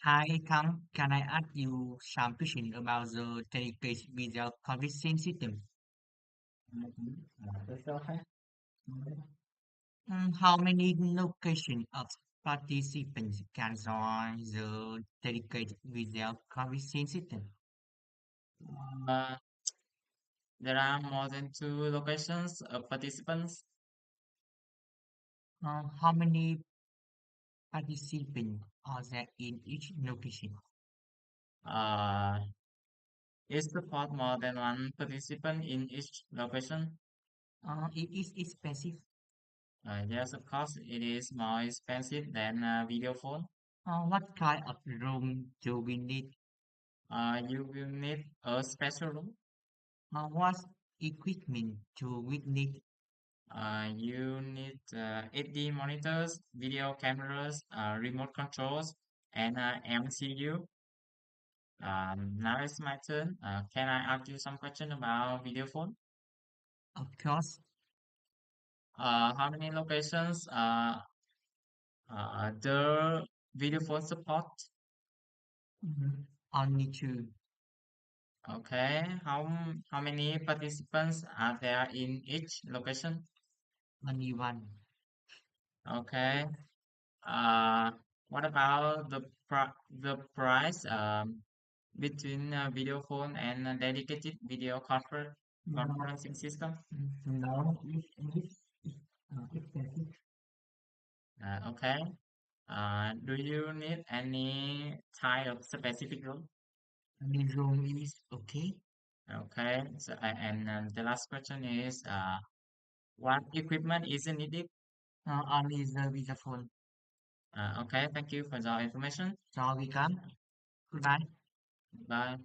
Hi, Kang. Can I ask you some question about the dedicated video conferencing system? Tôi cho phép How many locations of participants can join the dedicated video conferencing system? uh, there are more than two locations of participants. How many participants are there in each location? Uh, is support more than one participant in each location? It is expensive. Yes, of course, it is more expensive than a video phone. What kind of room do we need? You will need a special room. What equipment do we need? You need HD monitors, video cameras, remote controls, and MCU. Now it's my turn. Can I ask you some question about video phone? Of course, How many locations the video phone support? only two, Okay. How many participants are there in each location? only one. Okay. Uh, what about the price between video phone and a dedicated video No, conferencing system? no, it's expensive. Okay. Do you need any type of specific room? The room is okay. Okay. So, and the last question is, what equipment is needed? Only the phone. Okay. Thank you for the information. So we come. Goodbye. Bye.